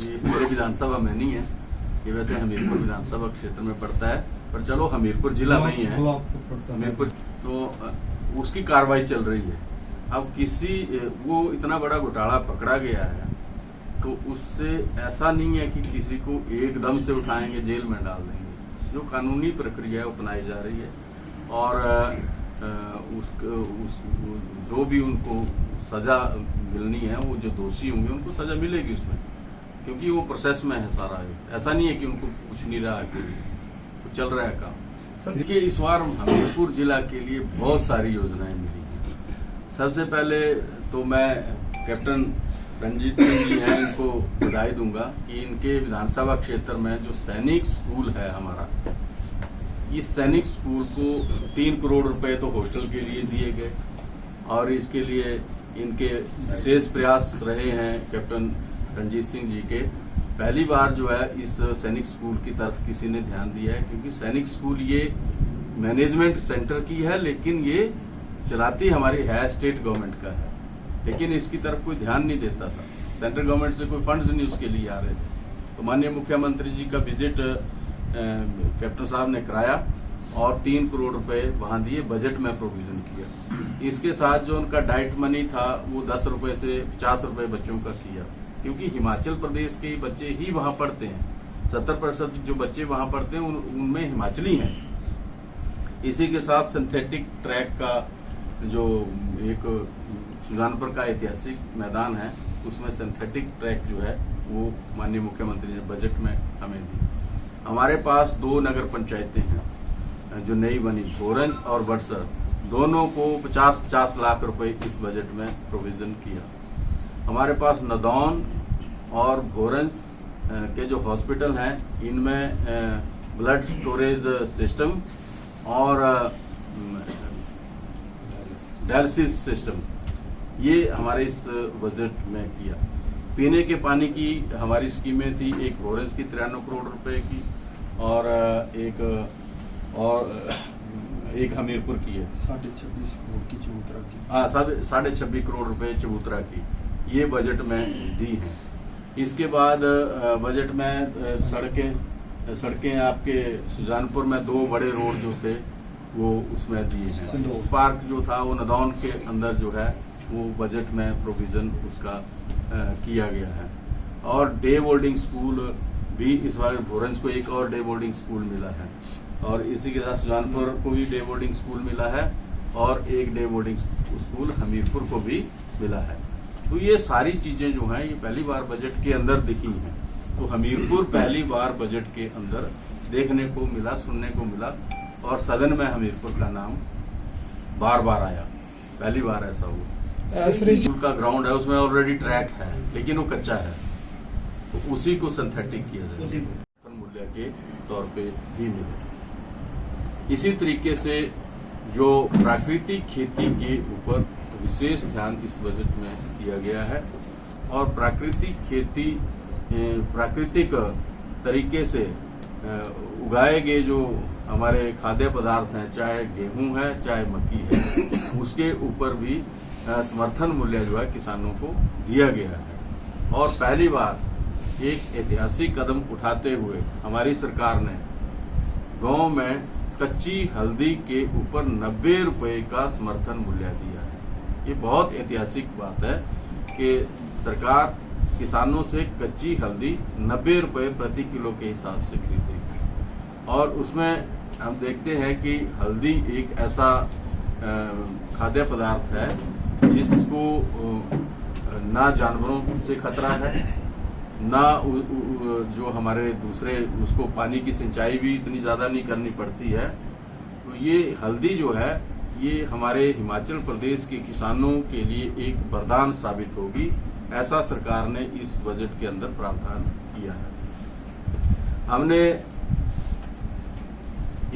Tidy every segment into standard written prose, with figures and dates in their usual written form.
ये मेरे विधानसभा में नहीं है, ये वैसे हमीरपुर विधानसभा क्षेत्र में पड़ता है, पर चलो हमीरपुर जिला में ही है, हमीरपुर, तो उसकी कार्रवाई चल रही है। अब वो इतना बड़ा घोटाला पकड़ा गया है, तो उससे ऐसा नहीं है कि किसी को एकदम से उठाएंगे जेल में डाल देंगे। जो कानूनी प्रक्रिया है अपनाई जा रही है, और जो भी उनको सजा मिलनी है, वो जो दोषी होंगे उनको सजा मिलेगी उसमें, क्योंकि वो प्रोसेस में है सारा। ऐसा नहीं है कि उनको कुछ नहीं रहा है, तो चल रहा है काम। देखिए, इस बार हमीरपुर जिला के लिए बहुत सारी योजनाएं मिली। सबसे पहले तो मैं कैप्टन रंजीत सिंह जी हैं, इनको बधाई दूंगा कि इनके विधानसभा क्षेत्र में जो सैनिक स्कूल है हमारा, इस सैनिक स्कूल को 3 करोड़ रुपए तो हॉस्टल के लिए दिए गए, और इसके लिए इनके विशेष प्रयास रहे हैं कैप्टन रंजीत सिंह जी के। पहली बार जो है इस सैनिक स्कूल की तरफ किसी ने ध्यान दिया है, क्योंकि सैनिक स्कूल ये मैनेजमेंट सेंटर की है, लेकिन ये चलाती हमारी है स्टेट गवर्नमेंट का है, लेकिन इसकी तरफ कोई ध्यान नहीं देता था। सेंट्रल गवर्नमेंट से कोई फंड्स नहीं उसके लिए आ रहे थे। तो माननीय मुख्यमंत्री जी का विजिट कैप्टन साहब ने कराया और 3 करोड़ रुपए वहां दिए, बजट में प्रोविजन किया। इसके साथ जो उनका डाइट मनी था वो 10 रुपए से 50 रुपए बच्चों का किया, क्योंकि हिमाचल प्रदेश के बच्चे ही वहां पढ़ते हैं। 70% जो बच्चे वहां पढ़ते हैं उनमें हिमाचली हैं। इसी के साथ सिंथेटिक ट्रैक का जो एक सुजानपुर का ऐतिहासिक मैदान है, उसमें सिंथेटिक ट्रैक जो है वो माननीय मुख्यमंत्री ने बजट में हमें दी। हमारे पास 2 नगर पंचायतें हैं जो नई बनी, भोरंज और बड़सर, दोनों को 50-50 लाख रुपए इस बजट में प्रोविजन किया। हमारे पास नदौन और भोरंज के जो हॉस्पिटल हैं, इनमें ब्लड स्टोरेज सिस्टम और डायलिसिस सिस्टम, ये हमारे इस बजट में किया। पीने के पानी की हमारी स्कीमें थी, एक भोरंज की 93 करोड़ रुपए की, और एक हमीरपुर की है 26.5 करोड़ की चबूतरा की। हाँ, 26.5 करोड़ रुपए चबूतरा की, ये बजट में दी है। इसके बाद बजट में सड़कें आपके सुजानपुर में 2 बड़े रोड जो थे वो उसमें दिए हैं। पार्क जो था वो नदौन के अंदर जो है वो बजट में प्रोविजन उसका किया गया है। और डे बोर्डिंग स्कूल भी इस बार भोरंज को एक और डे बोर्डिंग स्कूल मिला है, और इसी के साथ सुजानपुर को भी डे बोर्डिंग स्कूल मिला है, और एक डे बोर्डिंग स्कूल हमीरपुर को भी मिला है। तो ये सारी चीजें जो हैं ये पहली बार बजट के अंदर दिखी हैं। तो हमीरपुर पहली बार बजट के अंदर देखने को मिला, सुनने को मिला, और सदन में हमीरपुर का नाम बार बार आया। पहली बार ऐसा हुआ। स्कूल का ग्राउंड है, उसमें ऑलरेडी ट्रैक है, लेकिन वो कच्चा है, तो उसी को सिंथेटिक किया जाए, मूल्य के तौर पे भी मिले। इसी तरीके से जो प्राकृतिक खेती के ऊपर विशेष ध्यान इस बजट में दिया गया है, और प्राकृतिक खेती प्राकृतिक तरीके से उगाए गए जो हमारे खाद्य पदार्थ हैं, चाहे गेहूं है चाहे मक्की है, उसके ऊपर भी समर्थन मूल्य जो है किसानों को दिया गया है। और पहली बार एक ऐतिहासिक कदम उठाते हुए हमारी सरकार ने गांव में कच्ची हल्दी के ऊपर 90 रुपए का समर्थन मूल्य दिया है। ये बहुत ऐतिहासिक बात है कि सरकार किसानों से कच्ची हल्दी 90 रुपए प्रति किलो के हिसाब से खरीदेगी। और उसमें हम देखते हैं कि हल्दी एक ऐसा खाद्य पदार्थ है जिसको ना जानवरों से खतरा है, ना जो हमारे दूसरे उसको पानी की सिंचाई भी इतनी ज्यादा नहीं करनी पड़ती है। तो ये हल्दी जो है ये हमारे हिमाचल प्रदेश के किसानों के लिए एक वरदान साबित होगी, ऐसा सरकार ने इस बजट के अंदर प्रावधान किया है। हमने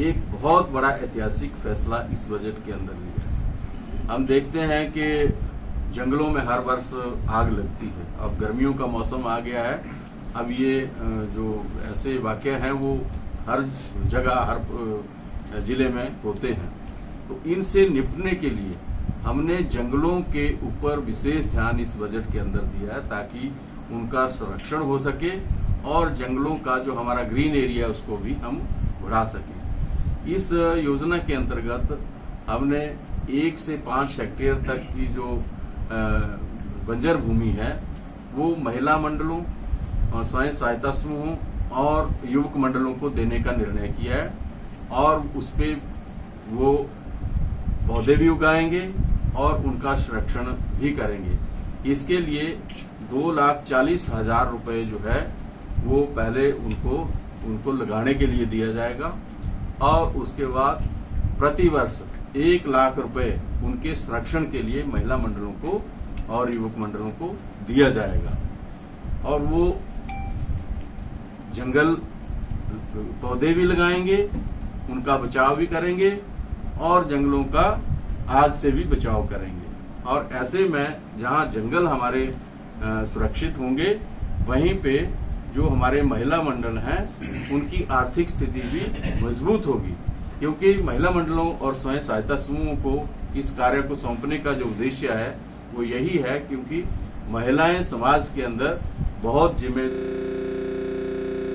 एक बहुत बड़ा ऐतिहासिक फैसला इस बजट के अंदर लिया है। हम देखते हैं कि जंगलों में हर वर्ष आग लगती है। अब गर्मियों का मौसम आ गया है, अब ये जो ऐसे वाकये हैं वो हर जगह हर जिले में होते हैं। तो इनसे निपटने के लिए हमने जंगलों के ऊपर विशेष ध्यान इस बजट के अंदर दिया है, ताकि उनका संरक्षण हो सके और जंगलों का जो हमारा ग्रीन एरिया है उसको भी हम बढ़ा सकें। इस योजना के अंतर्गत हमने 1 से 5 हेक्टेयर तक की जो बंजर भूमि है वो महिला मंडलों, स्वयं सहायता समूहों और युवक मंडलों को देने का निर्णय किया है और उसपे वो पौधे भी उगाएंगे और उनका संरक्षण भी करेंगे। इसके लिए 2,40,000 रुपए जो है वो पहले उनको लगाने के लिए दिया जाएगा और उसके बाद प्रतिवर्ष 1 लाख रुपए उनके संरक्षण के लिए महिला मंडलों को और युवक मंडलों को दिया जाएगा और वो जंगल पौधे भी लगाएंगे, उनका बचाव भी करेंगे और जंगलों का आग से भी बचाव करेंगे। और ऐसे में जहां जंगल हमारे सुरक्षित होंगे वहीं पे जो हमारे महिला मंडल हैं उनकी आर्थिक स्थिति भी मजबूत होगी, क्योंकि महिला मंडलों और स्वयं सहायता समूहों को इस कार्य को सौंपने का जो उद्देश्य है वो यही है, क्योंकि महिलाएं समाज के अंदर बहुत जिम्मेदार